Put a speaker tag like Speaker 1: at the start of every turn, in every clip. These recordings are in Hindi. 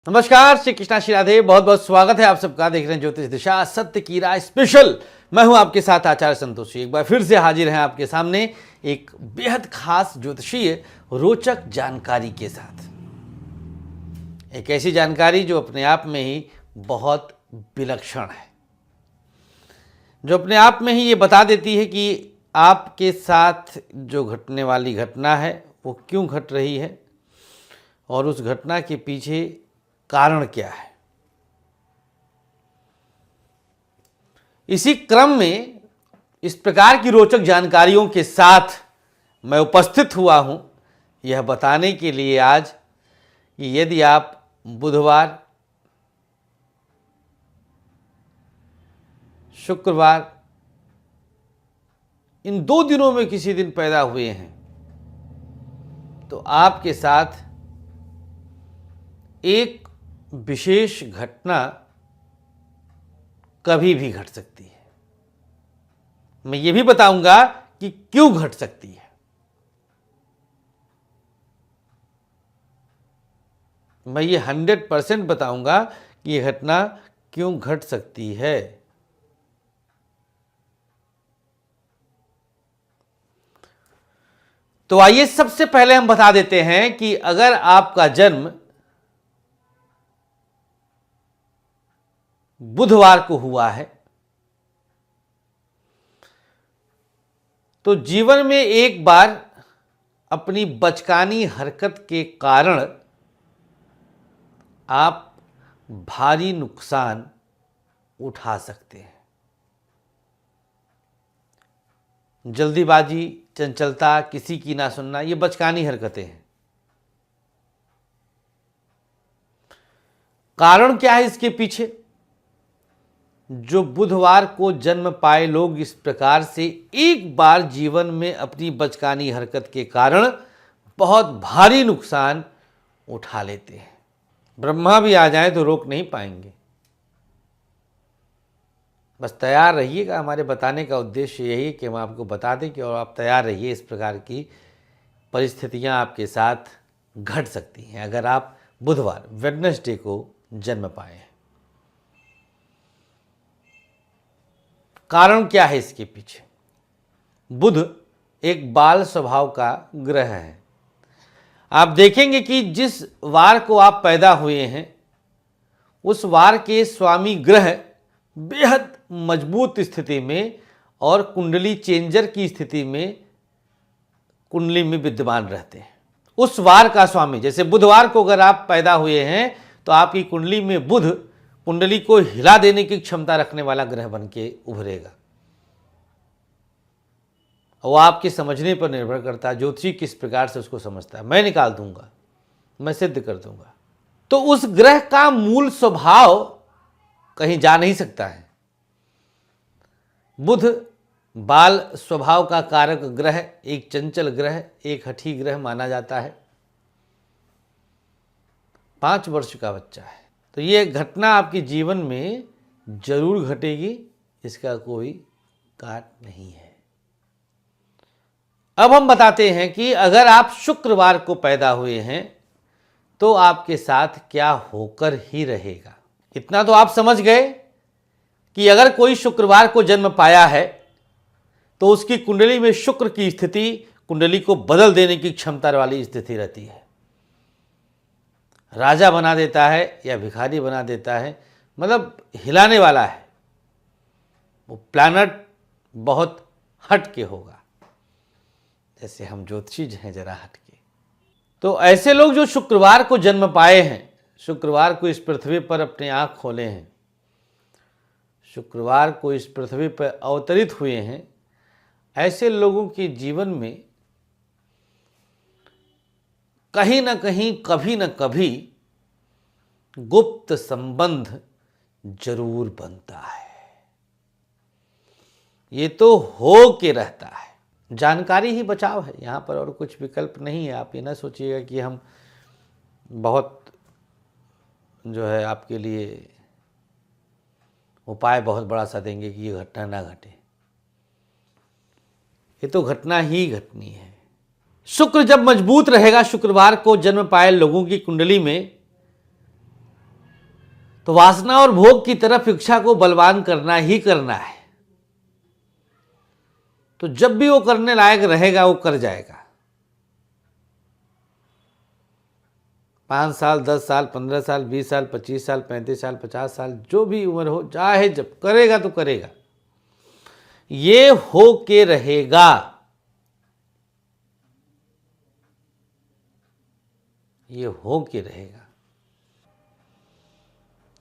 Speaker 1: नमस्कार, श्री कृष्णा श्री राधे। बहुत बहुत स्वागत है आप सबका। देख रहे हैं ज्योतिष दिशा सत्य की राह स्पेशल। मैं हूं आपके साथ आचार्य संतोषी। एक बार फिर से हाजिर हैं आपके सामने एक बेहद खास ज्योतिषीय रोचक जानकारी के साथ। एक ऐसी जानकारी जो अपने आप में ही बहुत विलक्षण है, जो अपने आप में ही ये बता देती है कि आपके साथ जो घटने वाली घटना है वो क्यों घट रही है और उस घटना के पीछे कारण क्या है। इसी क्रम में इस प्रकार की रोचक जानकारियों के साथ मैं उपस्थित हुआ हूं यह बताने के लिए आज कि यदि आप बुधवार, शुक्रवार इन 2 दिनों में किसी दिन पैदा हुए हैं तो आपके साथ एक विशेष घटना कभी भी घट सकती है। मैं ये भी बताऊंगा कि क्यों घट सकती है। मैं ये 100% बताऊंगा कि यह घटना क्यों घट सकती है। तो आइए सबसे पहले हम बता देते हैं कि अगर आपका जन्म बुधवार को हुआ है तो जीवन में एक बार अपनी बचकानी हरकत के कारण आप भारी नुकसान उठा सकते हैं। जल्दीबाजी, चंचलता, किसी की ना सुनना, ये बचकानी हरकतें हैं। कारण क्या है इसके पीछे? जो बुधवार को जन्म पाए लोग इस प्रकार से एक बार जीवन में अपनी बचकानी हरकत के कारण बहुत भारी नुकसान उठा लेते हैं। ब्रह्मा भी आ जाए तो रोक नहीं पाएंगे। बस तैयार रहिएगा। हमारे बताने का उद्देश्य यही है कि हम आपको बता दें कि और आप तैयार रहिए। इस प्रकार की परिस्थितियां आपके साथ घट सकती हैं अगर आप बुधवार, वेडनेसडे को जन्म पाए हैं। कारण क्या है इसके पीछे? बुध एक बाल स्वभाव का ग्रह है। आप देखेंगे कि जिस वार को आप पैदा हुए हैं उस वार के स्वामी ग्रह बेहद मजबूत स्थिति में और कुंडली चेंजर की स्थिति में कुंडली में विद्यमान रहते हैं। उस वार का स्वामी, जैसे बुधवार को अगर आप पैदा हुए हैं तो आपकी कुंडली में बुध कुंडली को हिला देने की क्षमता रखने वाला ग्रह बन के उभरेगा। वो आपके समझने पर निर्भर करता है, ज्योतिषी किस प्रकार से उसको समझता है। मैं निकाल दूंगा, मैं सिद्ध कर दूंगा। तो उस ग्रह का मूल स्वभाव कहीं जा नहीं सकता है। बुध बाल स्वभाव का कारक ग्रह, एक चंचल ग्रह, एक हठी ग्रह माना जाता है। 5 वर्ष का बच्चा है तो ये घटना आपके जीवन में जरूर घटेगी, इसका कोई काट नहीं है। अब हम बताते हैं कि अगर आप शुक्रवार को पैदा हुए हैं तो आपके साथ क्या होकर ही रहेगा। इतना तो आप समझ गए कि अगर कोई शुक्रवार को जन्म पाया है तो उसकी कुंडली में शुक्र की स्थिति कुंडली को बदल देने की क्षमता वाली स्थिति रहती है। राजा बना देता है या भिखारी बना देता है, मतलब हिलाने वाला है। वो प्लैनेट बहुत हट के होगा, जैसे हम ज्योतिषी हैं जरा हट के। तो ऐसे लोग जो शुक्रवार को जन्म पाए हैं, शुक्रवार को इस पृथ्वी पर अपने आँख खोले हैं, शुक्रवार को इस पृथ्वी पर अवतरित हुए हैं, ऐसे लोगों के जीवन में कहीं ना कहीं, कभी ना कभी गुप्त संबंध जरूर बनता है। ये तो हो के रहता है। जानकारी ही बचाव है यहाँ पर, और कुछ विकल्प नहीं है। आप ये ना सोचिएगा कि हम बहुत जो है आपके लिए उपाय बहुत बड़ा सा देंगे कि ये घटना ना घटे। ये तो घटना ही घटनी है। शुक्र जब मजबूत रहेगा, शुक्रवार को जन्म पाए लोगों की कुंडली में, तो वासना और भोग की तरफ इच्छा को बलवान करना ही करना है। तो जब भी वो करने लायक रहेगा वो कर जाएगा। 5 साल, 10 साल, 15 साल, 20 साल, 25 साल, 35 साल, 50 साल, जो भी उम्र हो, चाहे जब करेगा तो करेगा, ये हो के रहेगा। ये हो के रहेगा।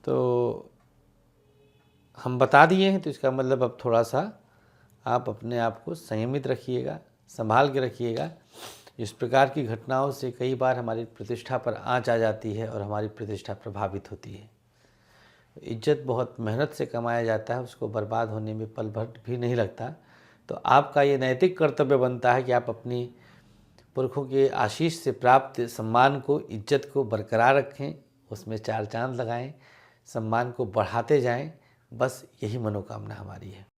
Speaker 1: तो हम बता दिए हैं, तो इसका मतलब अब थोड़ा सा आप अपने आप को संयमित रखिएगा, संभाल के रखिएगा। इस प्रकार की घटनाओं से कई बार हमारी प्रतिष्ठा पर आंच आ जाती है और हमारी प्रतिष्ठा प्रभावित होती है। इज्जत बहुत मेहनत से कमाया जाता है, उसको बर्बाद होने में पल भर भी नहीं लगता। तो आपका ये नैतिक कर्तव्य बनता है कि आप अपनी पुरखों के आशीष से प्राप्त सम्मान को, इज्जत को बरकरार रखें, उसमें चार चांद लगाएं, सम्मान को बढ़ाते जाएं। बस यही मनोकामना हमारी है।